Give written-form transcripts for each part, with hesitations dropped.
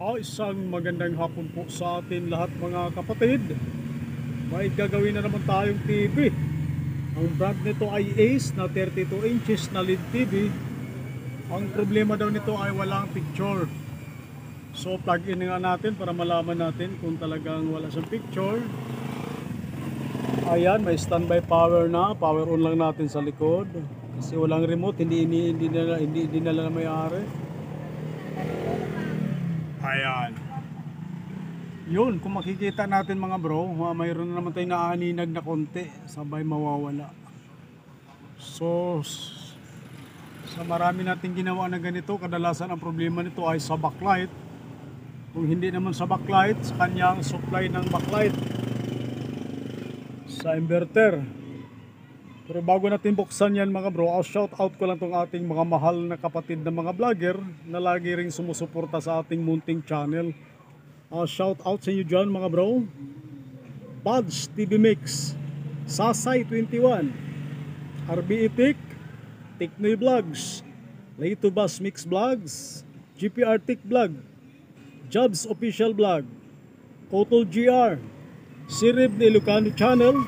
Isang magandang hapon po sa atin lahat mga kapatid. May gagawin na naman tayong TV. Ang brand nito ay Ace na 32 inches na LED TV. Ang problema daw nito ay walang picture. So plug in nga natin para malaman natin kung talagang wala siyang picture. Ayan, may standby power na. Power on lang natin sa likod. Kasi walang remote, hindi na may-ari. Ayan. Yun, kung makikita natin mga bro, mayroon na naman tayong naaninag na konti, sabay mawawala. So, sa marami nating ginawa na ganito, kadalasan ang problema nito ay sa backlight. Kung hindi naman sa backlight, sa kanyang supply ng backlight sa inverter. Pero bago natin buksan yan mga bro, shout out ko lang tong ating mga mahal na kapatid na mga vlogger na lagi ring sumusuporta sa ating munting channel. Shout out sa inyo dyan mga bro. Buds TV Mix, Sasay 21, RB Epic, Tiknoy Vlogs, Leito Bus Mix Vlogs, GPR Tik Vlog, Jobs Official Vlog, Kotol GR, Sirib ni Ilocano Channel,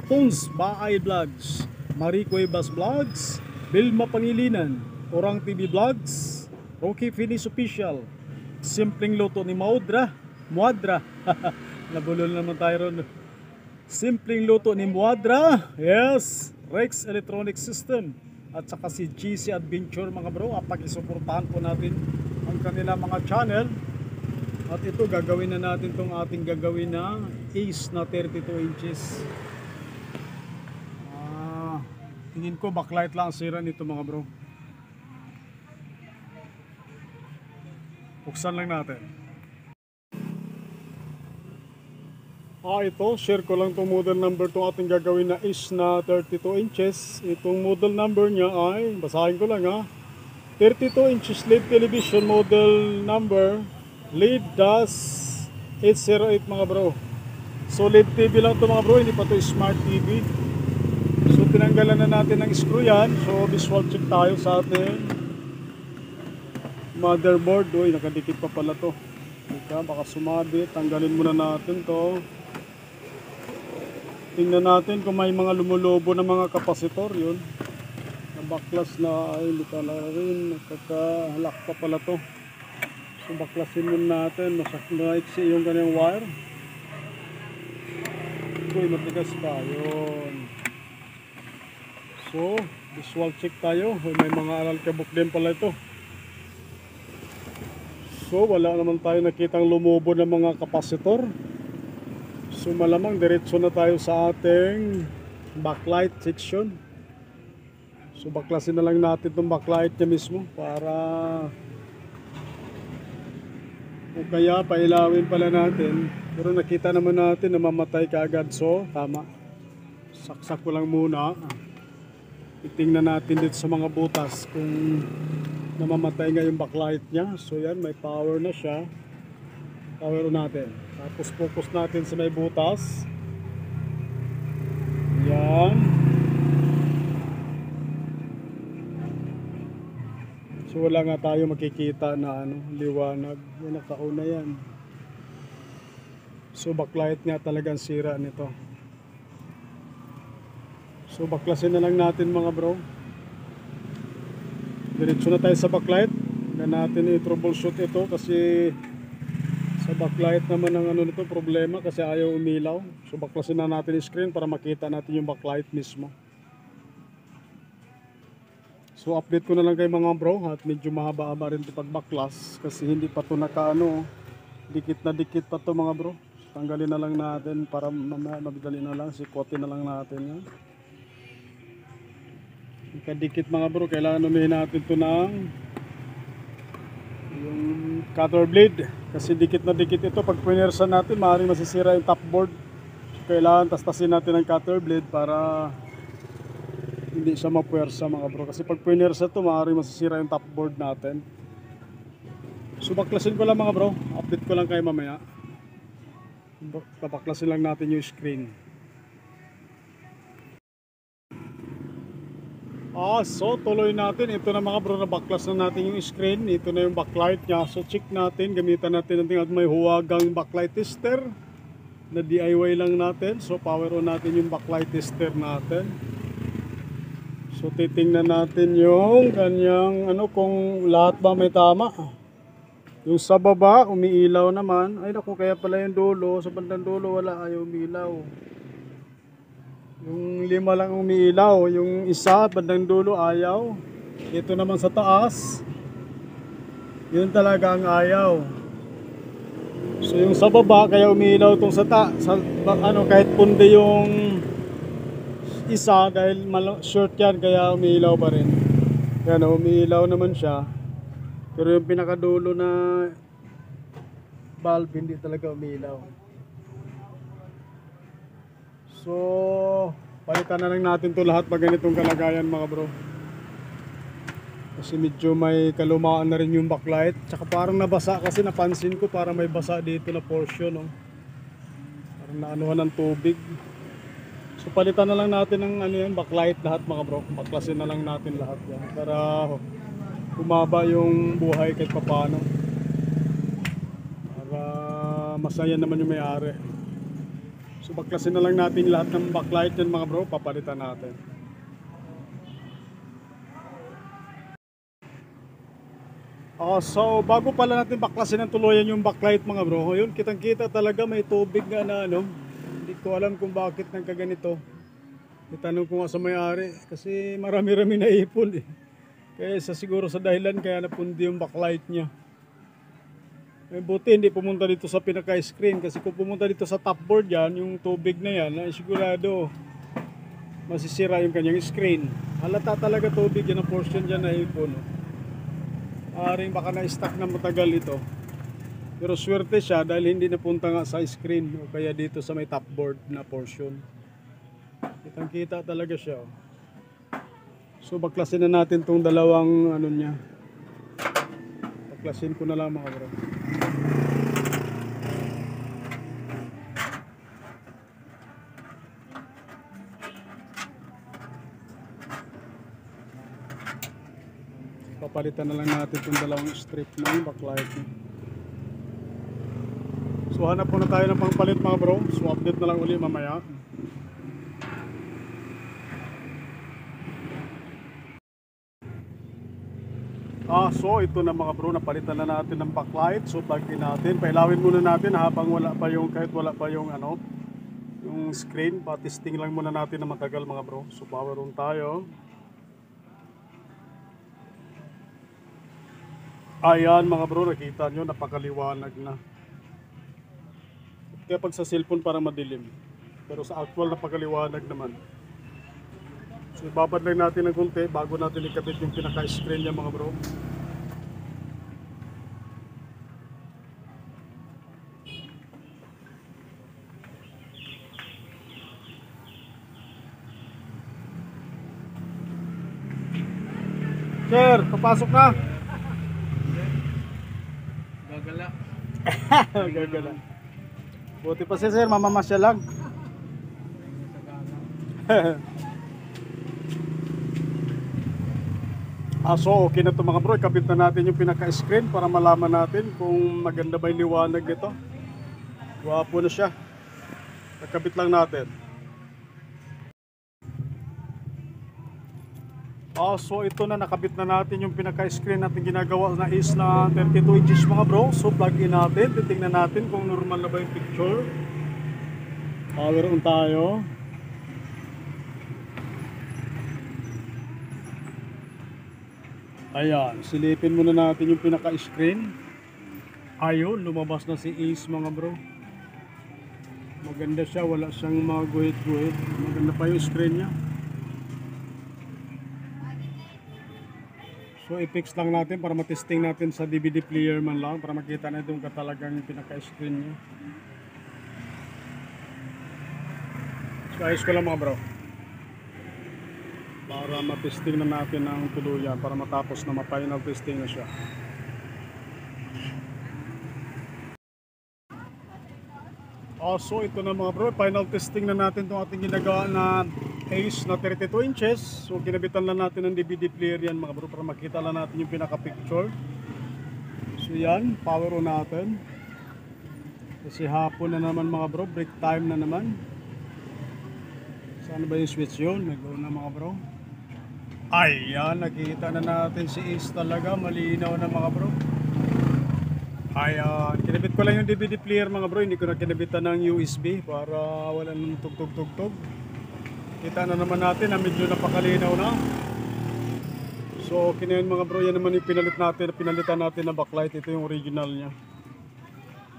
Tones Baay Vlogs, Marie Cuevas Vlogs, Vilma Pangilinan, Orang TV Vlogs, Rocky Finish Official, Simpleng Luto ni Muadra, nabulol naman tayo ron. Simpleng Luto ni Muadra, yes, Rex Electronic System, at saka si GC Adventure mga bro. Pakisuportahan po natin ang kanila mga channel. At ito gagawin na natin tong ating gagawin na Ace na 32 inches. Tingin ko backlight lang ang sira nito mga bro. Buksan lang natin. Ito, share ko lang itong model number itong ating gagawin na Ace na 32 inches. Itong model number niya ay, basahin ko lang 32 inches LED television model number LED DAS 808 mga bro. So LED TV lang ito mga bro, hindi pa ito smart TV. So tinanggalan na natin ng screw yan. So visual check tayo sa ating motherboard. Uy, nakadikit pa pala to. Baka sumabit. Tanggalin muna natin to. Tingnan natin kung may mga lumulubo na mga kapasitor. Yun, nabaklas na ay hindi pala rin. Nakakahalak pa pala to. So baklasin muna natin. Maiksi yung kanyang wire. Uy, matigas pa. Yun. So, visual check tayo. May mga alalkabok din pala ito. So, wala naman tayo nakitang lumubo ng mga kapasitor. So, malamang diretso na tayo sa ating backlight section. So, baklasin na lang natin itong backlight niya mismo para o kaya pailawin pala natin. Pero nakita naman natin na mamatay kaagad. So, tama. Saksak ko lang muna. Itingnan natin dito sa mga butas kung namamatay nga yung backlight niya. So yan, may power na siya. Power natin. Tapos focus natin sa may butas. Yan. So wala nga tayo makikita na liwanag. Yan, nakauna yan. So backlight nga talagang sira nito. So baklasin na lang natin mga bro. Diretso na tayo sa backlight. Na natin i-troubleshoot ito kasi sa backlight naman ang nito problema kasi ayaw umilaw. So baklasin na natin yung screen para makita natin yung backlight mismo. So update ko na lang kay mga bro at medyo mahaba-haba rin ito pag baklas kasi hindi pa ito dikit na dikit pa ito mga bro. Tanggalin na lang natin para mabidali na lang, sikotin na lang natin yan. Kadikit mga bro, kailangan umihin natin ito ng yung cutter blade kasi dikit na dikit ito. Pag pinersa natin maaaring masisira yung top board. So, kailangan tastasin natin ng cutter blade para hindi siya mapuwersa mga bro kasi pag pinersa ito maaaring masisira yung top board natin. So baklasin ko lang mga bro, update ko lang kayo mamaya. Papaklasin lang natin yung screen. So tuloy natin. Ito na mga bro, na baklas na natin yung screen. Ito na yung backlight niya. So check natin, gamitan natin natin at may huwagang backlight tester na DIY lang natin. So power on natin yung backlight tester natin. So titingnan natin yung kanyang kung lahat ba may tama. Yung sa baba umiilaw naman. Ay naku, kaya pala yung dulo, sa bandang dulo wala, ayaw umiilaw. Yung 5 lang umiilaw, yung isa bandang dulo ayaw. Ito naman sa taas, yun talaga ang ayaw. So yung sa baba kaya umiilaw tong kahit pundi yung isa dahil short yan kaya umiilaw pa rin. Yan, umiilaw naman siya. Pero yung pinakadulo na bulb hindi talaga umiilaw. So palitan na lang natin to lahat pag ganitong kalagayan mga bro. Kasi medyo may kalumaan na rin yung backlight. Tsaka parang nabasa kasi napansin ko, parang may basa dito na portion, no? Parang naanuhan ng tubig. So palitan na lang natin ng yan, backlight lahat mga bro. Baklasin na lang natin lahat yan para humaba yung buhay kahit papano. Para masaya naman yung may-ari. So baklasin na lang natin lahat ng backlight yan mga bro, papalitan natin. So bago pala natin baklasin ng tuluyan yung backlight mga bro, yun kitang kita talaga may tubig nga na hindi ko alam kung bakit nagkaganito. Itanong ko nga sa may-ari kasi marami-rami na ipon eh. Kaya siguro sa dahilan kaya napundi yung backlight niya. Buti hindi pumunta dito sa pinaka-screen, kasi kung pumunta dito sa top board yan, yung tubig na yan, ay sigurado masisira yung kanyang screen. Halata talaga tubig yan ang portion dyan na ipon. Aaring baka na-stuck na matagal ito. Pero swerte siya dahil hindi napunta nga sa screen o kaya dito sa may top board na portion. Kitang kita talaga siya. So baklasin na natin tong dalawang niya. Baklasin ko na lang mga bro. Papalitan na lang natin itong dalawang strip ng backlight. So hanap muna tayo ng pangpalit mga bro. So update na lang uli mamaya. So ito na mga bro, napalitan na natin ng backlight. So plug-in natin, pailawin muna natin habang kahit wala pa yung yung screen. Pa-testing lang muna natin na matagal mga bro. So power on tayo. Ayan mga bro, nakita nyo, napakaliwanag na. Kaya pag sa cellphone parang madilim, pero sa actual napakaliwanag naman. So ibabad lang natin ng konti bago natin ikabit yung pinaka-screen niya mga bro. Sir, papasok na. Gagala. Gagala. Buti pa si sir, mamamasya lang. So okay na ito mga bro, ikabit na natin yung pinaka-screen para malaman natin kung maganda ba yung liwanag nito. Gwapo na siya. Ikabit lang natin. So ito na, nakabit na natin yung pinaka-screen natin, ginagawa na is na 32 inches mga bro. So plug in natin, titingnan natin kung normal na ba yung picture. Power on tayo. Ayan, silipin muna natin yung pinaka-screen. Ayun, lumabas na si Ace mga bro. Maganda siya, wala siyang mga guhit-guhit. Maganda pa yung screen niya. So i-fix lang natin para matesting natin sa DVD player man lang, para makita natin kung talagang pinaka-screen niya. So ayos ko lang mga bro, para matesting na natin ang tuluyan, para matapos na ma-final testing na siya. So ito na mga bro, final testing na natin itong ating ginagawa na Ace na 32 inches. So kinabitan lang natin ng DVD player yan mga bro para makita lang natin yung pinaka picture. So yan, power on natin. Kasi hapon na naman mga bro, break time na naman. Saan ba yung switch yun? Nag-go na mga bro. Ayan, nakita na natin si Ace talaga, malinaw na mga bro. Ayan, kinabit ko lang yung DVD player mga bro, hindi ko na kinabitan ng USB para walang tugtog-tugtog. Kita na naman natin na medyo napakalinaw na. So okay na yun mga bro, yan naman yung pinalitan natin na backlight, ito yung original nya.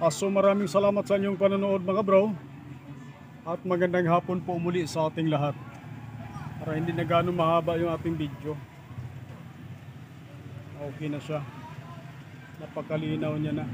So maraming salamat sa inyong panonood mga bro. At magandang hapon po muli sa ating lahat. Para hindi na gano'ng mahaba yung ating video. Okay na siya. Napakalinaw niya na.